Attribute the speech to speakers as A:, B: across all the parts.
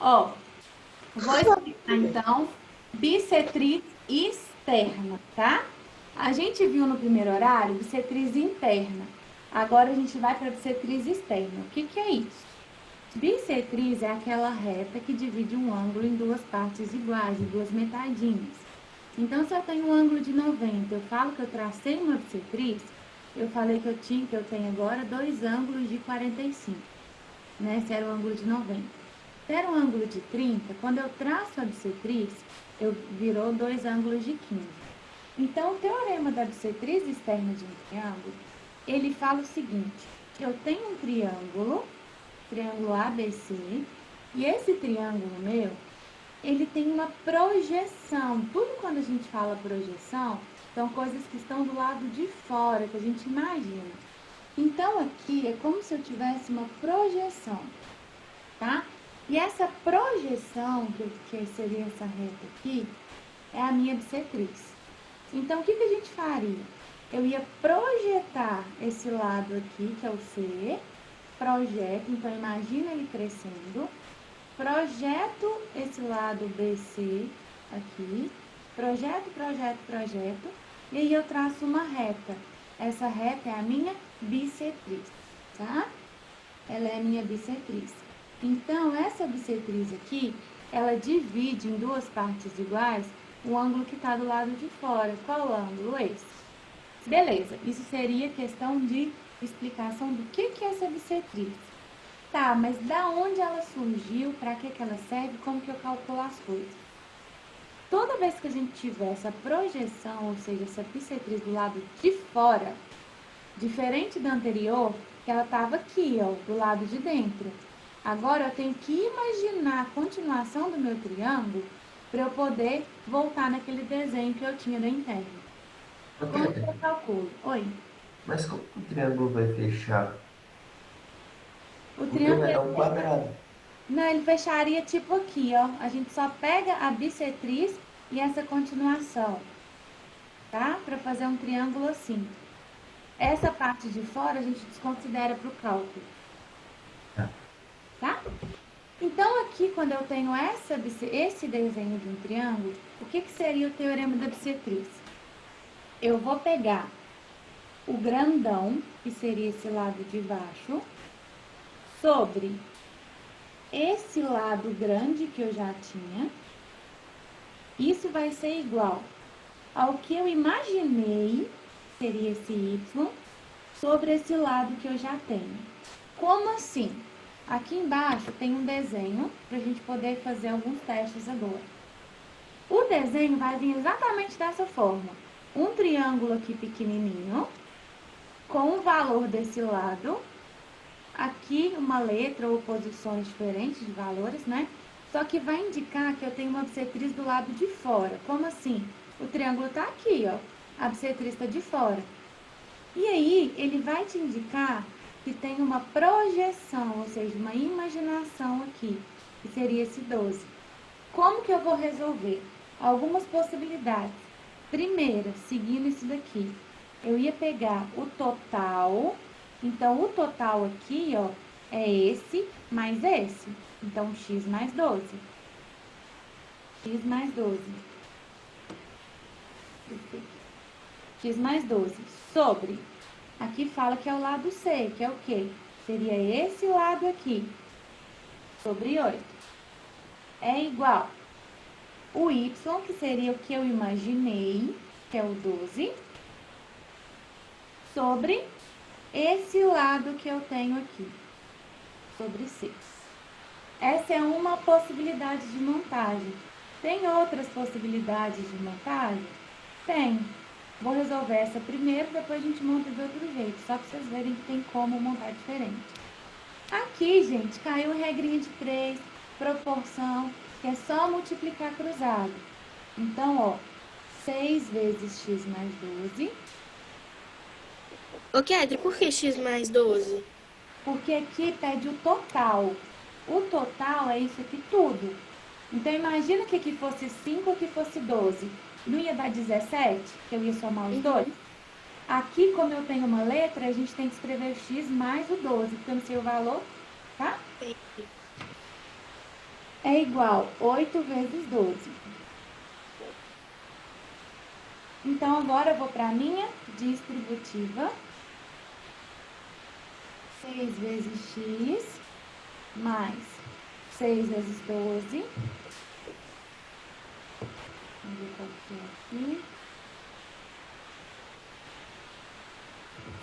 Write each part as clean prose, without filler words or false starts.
A: Ó, vou explicar então bissetriz externa, tá? A gente viu no primeiro horário bissetriz interna. Agora a gente vai para bissetriz externa. O que que é isso? Bissetriz é aquela reta que divide um ângulo em duas partes iguais, em duas metadinhas. Então, se eu tenho um ângulo de 90, eu falo que eu tracei uma bissetriz, eu falei que eu tenho agora dois ângulos de 45, né? Esse era o ângulo de 90. Se era um ângulo de 30, quando eu traço a bissetriz, eu virou dois ângulos de 15. Então, o teorema da bissetriz externa de um triângulo, ele fala o seguinte: eu tenho um triângulo ABC, e esse triângulo meu, ele tem uma projeção. Tudo quando a gente fala projeção, são coisas que estão do lado de fora, que a gente imagina. Então, aqui é como se eu tivesse uma projeção, tá? E essa projeção, que seria essa reta aqui, é a minha bissetriz. Então, o que a gente faria? Eu ia projetar esse lado aqui, que é o C, projeto, então imagina ele crescendo, projeto esse lado BC aqui, projeto, projeto, projeto, e aí eu traço uma reta. Essa reta é a minha bissetriz, tá? Ela é a minha bissetriz. Então, essa bissetriz aqui, ela divide em duas partes iguais o ângulo que está do lado de fora. Qual ângulo? Esse. Beleza, isso seria questão de explicação do que é essa bissetriz. Tá, mas da onde ela surgiu, para que ela serve, como que eu calculo as coisas? Toda vez que a gente tiver essa projeção, ou seja, essa bissetriz do lado de fora, diferente da anterior, que ela estava aqui, ó, do lado de dentro. Agora eu tenho que imaginar a continuação do meu triângulo para eu poder voltar naquele desenho que eu tinha da interna. Como que
B: Ok.
A: eu calculo? Oi.
B: Mas como que o triângulo vai fechar?
A: O
B: Porque vai
A: triângulo,
B: dar um quadrado.
A: não, ele fecharia tipo aqui, ó. A gente só pega a bissetriz e essa continuação, tá? Para fazer um triângulo assim. Essa parte de fora a gente desconsidera para o cálculo,
B: Tá.
A: tá? Então, aqui, quando eu tenho esse desenho de um triângulo, o que seria o teorema da bissetriz? Eu vou pegar o grandão, que seria esse lado de baixo, sobre esse lado grande que eu já tinha. Isso vai ser igual ao que eu imaginei, seria esse y, sobre esse lado que eu já tenho. Como assim? Aqui embaixo tem um desenho para a gente poder fazer alguns testes agora. O desenho vai vir exatamente dessa forma. Um triângulo aqui pequenininho, com o valor desse lado. Aqui uma letra ou posições diferentes de valores, né? Só que vai indicar que eu tenho uma bissetriz do lado de fora. Como assim? O triângulo está aqui, ó. A bissetriz está de fora. E aí, ele vai te indicar que tem uma projeção, ou seja, uma imaginação aqui, que seria esse 12. Como que eu vou resolver? Algumas possibilidades. Primeira, seguindo isso daqui, eu ia pegar o total. Então, o total aqui, ó, é esse mais esse. Então, x mais 12. X mais 12. X mais 12. Sobre. Aqui fala que é o lado C, que é o quê? Seria esse lado aqui. Sobre 8. É igual. O y, que seria o que eu imaginei, que é o 12, sobre esse lado que eu tenho aqui, sobre 6. Essa é uma possibilidade de montagem. Tem outras possibilidades de montagem? Tem. Vou resolver essa primeiro, depois a gente monta de outro jeito, só para vocês verem que tem como montar diferente. Aqui, gente, caiu a regrinha de 3, proporção, que é só multiplicar cruzado. Então, ó, 6 vezes x mais 12,
C: Ô, Kedri, por que x mais 12?
A: porque aqui pede o total. O total é isso aqui tudo. Então, imagina que aqui fosse 5 aqui fosse 12. Não ia dar 17, que eu ia somar os dois? Aqui, como eu tenho uma letra, a gente tem que escrever x mais o 12, porque eu não sei o valor, tá? é igual a 8 vezes 12. Então, agora eu vou para a minha distributiva. 6 vezes x mais 6 vezes 12. Vamos ver qual que é aqui.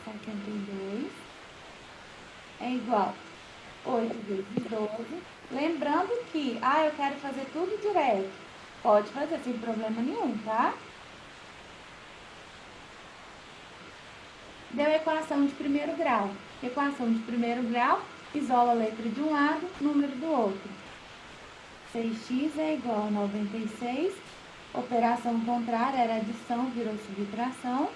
A: 72 é igual a 8 vezes 12. Lembrando que, eu quero fazer tudo direto. Pode fazer sem problema nenhum, tá? Deu a equação de primeiro grau. Equação de primeiro grau, isola a letra de um lado, número do outro. 6x é igual a 96. Operação contrária era adição, virou subtração.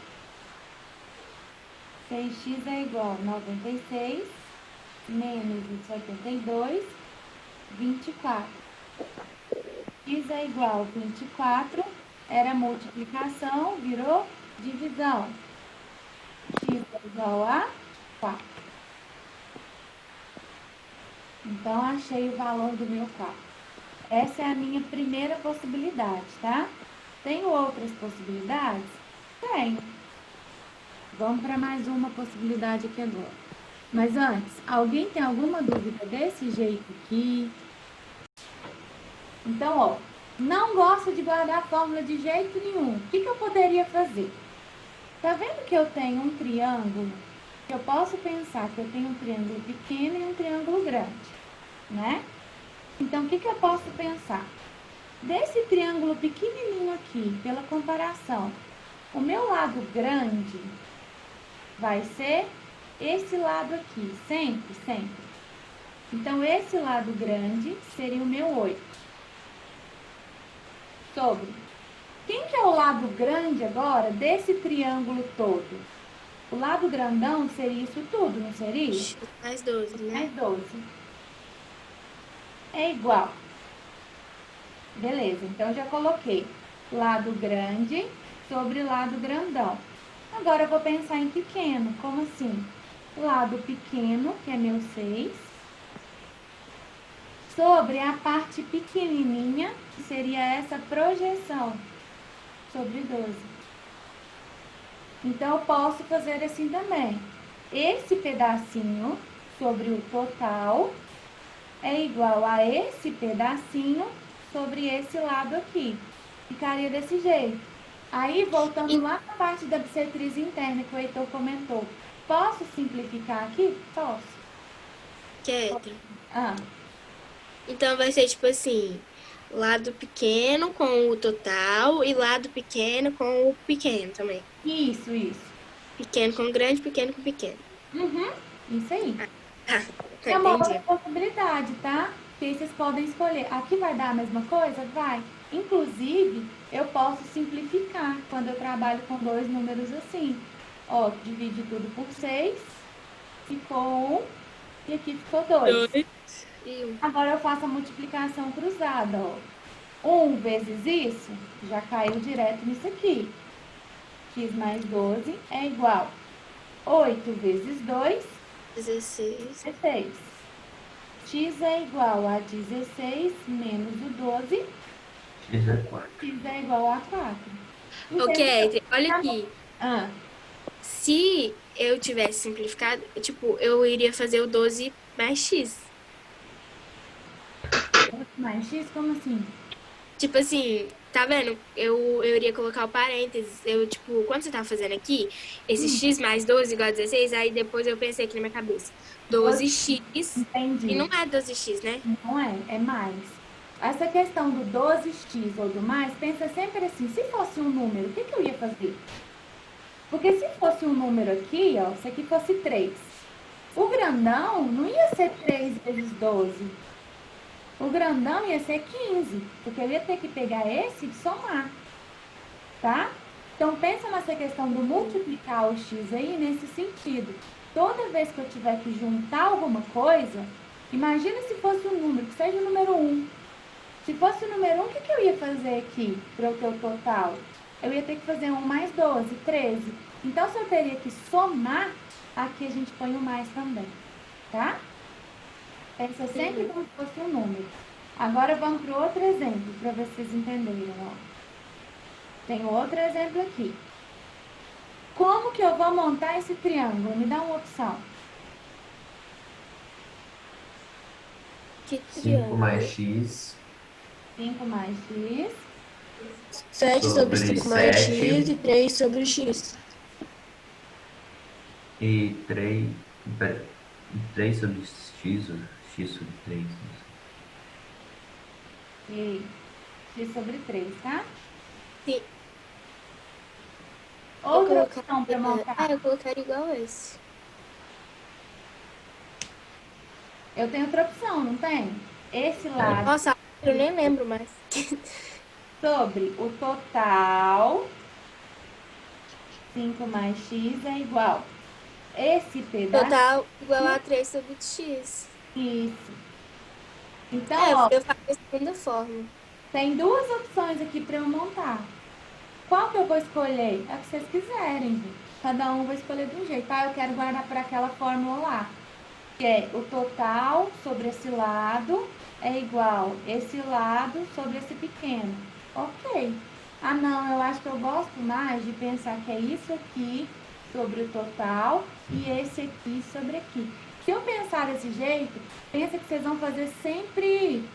A: 6x é igual a 96 menos 72, 24. X é igual a 24, era multiplicação, virou divisão. X é igual a 4. Então, achei o valor do meu 4. Essa é a minha primeira possibilidade, tá? Tenho outras possibilidades? Tenho. Vamos para mais uma possibilidade aqui agora. Mas antes, alguém tem alguma dúvida desse jeito aqui? Então, ó, não gosto de guardar a fórmula de jeito nenhum. O que eu poderia fazer? Tá vendo que eu tenho um triângulo? Que eu posso pensar que eu tenho um triângulo pequeno e um triângulo grande, né? Então, o que eu posso pensar? Desse triângulo pequenininho aqui, pela comparação, o meu lado grande vai ser esse lado aqui, sempre, sempre. Então, esse lado grande seria o meu 8. Sobre. Quem que é o lado grande agora desse triângulo todo? O lado grandão seria isso tudo, não seria?
C: X mais 12, né?
A: Mais 12. É igual. Beleza, então já coloquei lado grande sobre lado grandão. Agora eu vou pensar em pequeno. Como assim? Lado pequeno, que é meu 6, sobre a parte pequenininha, que seria essa projeção, sobre 12. Então, eu posso fazer assim também. Esse pedacinho sobre o total é igual a esse pedacinho sobre esse lado aqui. Ficaria desse jeito. Aí, voltando lá na parte da bissetriz interna que o Heitor comentou, posso simplificar aqui? Posso.
C: Quieto.
A: Ah,
C: Então vai ser tipo assim, lado pequeno com o total e lado pequeno com o pequeno também.
A: isso.
C: Pequeno com grande, pequeno com pequeno.
A: Uhum, isso aí.
C: Ah,
A: É uma outra
C: entendi.
A: possibilidade, tá? Que aí vocês podem escolher. Aqui vai dar a mesma coisa? Vai. Inclusive, eu posso simplificar quando eu trabalho com dois números assim. Ó, divide tudo por 6, ficou 1 e aqui ficou 2.
C: E um.
A: Agora eu faço a multiplicação cruzada, ó. 1 vezes isso já caiu direto nisso aqui. X mais 12 é igual a 8 vezes 2,
C: 16.
A: 16. X é igual a 16 menos o 12.
B: X é 4.
A: X é igual a 4.
C: Ok, olha aqui.
A: Ah,
C: Se eu tivesse simplificado, tipo, eu iria fazer o 12 mais x.
A: mais X, como assim?
C: Tipo assim, tá vendo? Eu iria colocar o parênteses. Tipo, quando você tava fazendo aqui, esse x mais 12 igual a 16, aí depois eu pensei aqui na minha cabeça. 12x.
A: Entendi.
C: E não é 12x, né?
A: Não é mais. Essa questão do 12x ou do mais, pensa sempre assim, se fosse um número, o que eu ia fazer? Porque se fosse um número aqui, ó, se aqui fosse 3, o grandão não ia ser 3 vezes 12. O grandão ia ser 15, porque eu ia ter que pegar esse e somar, tá? Então, pensa nessa questão do multiplicar o x aí nesse sentido. Toda vez que eu tiver que juntar alguma coisa, imagina se fosse um número, que seja o número 1. Se fosse o número 1, o que eu ia fazer aqui para eu ter o total? Eu ia ter que fazer 1 mais 12, 13. Então, se eu teria que somar, aqui a gente põe o mais também, tá? Pensa sempre como se fosse um número. Agora vamos para o outro exemplo, para ver se vocês entenderam. Ó. Tem outro exemplo aqui. Como que eu vou montar esse triângulo? Me dá uma opção.
C: Que
B: 5 mais
C: triângulo?
B: x
A: 5 mais x.
D: 7 sobre
B: sobre
D: 5 mais
B: 7
D: x e 3 sobre x.
B: e 3. Pera, 3 sobre x, ou x sobre 3.
A: E x sobre 3, tá?
C: Sim.
A: Outra opção para montar.
C: eu colocaria igual esse.
A: Eu tenho outra opção, não tem? Esse lado
C: Nossa, eu nem lembro mais.
A: sobre o total, 5 mais x é igual. Esse pedaço.
C: Total igual a 3 sobre x.
A: Isso. Então, ó,
C: Eu faço da segunda forma.
A: tem duas opções aqui para eu montar. Qual que eu vou escolher? É o que vocês quiserem, gente. Cada um vai escolher de um jeito. Ah, eu quero guardar para aquela fórmula lá. Que é o total sobre esse lado é igual esse lado sobre esse pequeno. Ok. Ah, não, eu acho que eu gosto mais de pensar que é isso aqui sobre o total e esse aqui sobre aqui. Se eu pensar desse jeito, pensa que vocês vão fazer sempre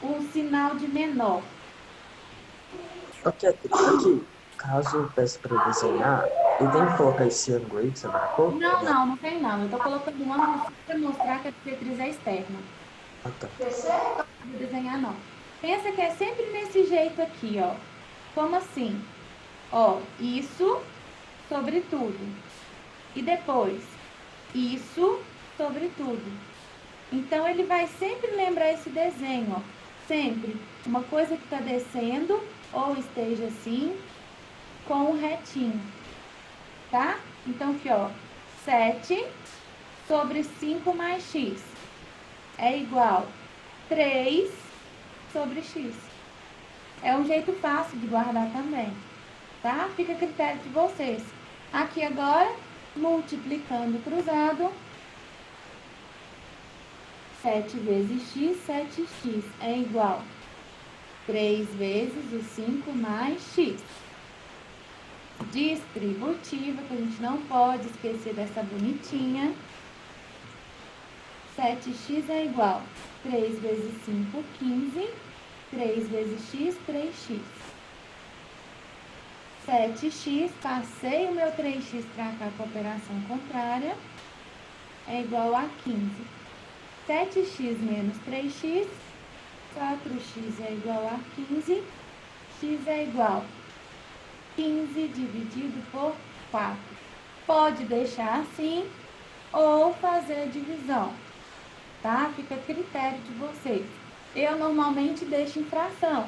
A: um sinal de menor.
E: Ok, aqui, caso eu peça para desenhar, eu tenho que colocar esse ângulo aí que você marcou?
A: Não tem não. Eu tô colocando um ângulo só para mostrar que a diretriz é externa.
E: Ah, tá.
A: Não vou desenhar não. Pensa que é sempre nesse jeito aqui, ó. Como assim? Ó, isso sobre tudo. E depois, isso sobre tudo. Então, ele vai sempre lembrar esse desenho, ó. Sempre uma coisa que está descendo ou esteja assim, com um retinho. Tá? Então, aqui, ó. 7 sobre 5 mais x é igual 3 sobre x. É um jeito fácil de guardar também, tá? Fica a critério de vocês. Aqui agora, multiplicando cruzado, 7 vezes x, 7x é igual 3 vezes o 5 mais x. Distributiva, que a gente não pode esquecer dessa bonitinha. 7x é igual 3 vezes 5, 15. 3 vezes x, 3x. 7x, passei o meu 3x para cá com a operação contrária, é igual a 15. 7x menos 3x, 4x é igual a 15. X é igual a 15 dividido por 4. Pode deixar assim ou fazer a divisão, tá? Fica a critério de vocês. Eu normalmente deixo em fração.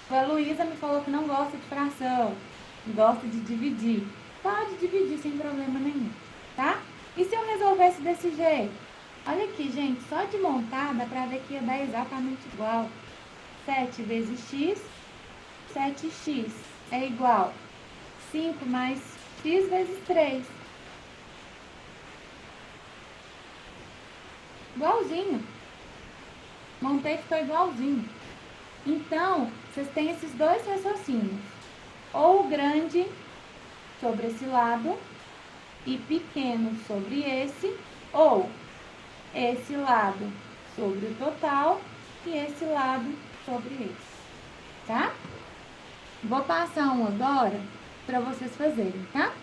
A: A Luísa me falou que não gosta de fração, gosta de dividir. Pode dividir sem problema nenhum, tá? E se eu resolvesse desse jeito? Olha aqui, gente, só de montar dá pra ver que ia dar exatamente igual. 7 vezes x, 7x é igual 5 mais x vezes 3. Igualzinho. Montei, ficou igualzinho. Então, vocês têm esses dois raciocínios. Ou grande sobre esse lado e pequeno sobre esse, ou esse lado sobre o total e esse lado sobre esse, tá? Vou passar um agora para vocês fazerem, tá?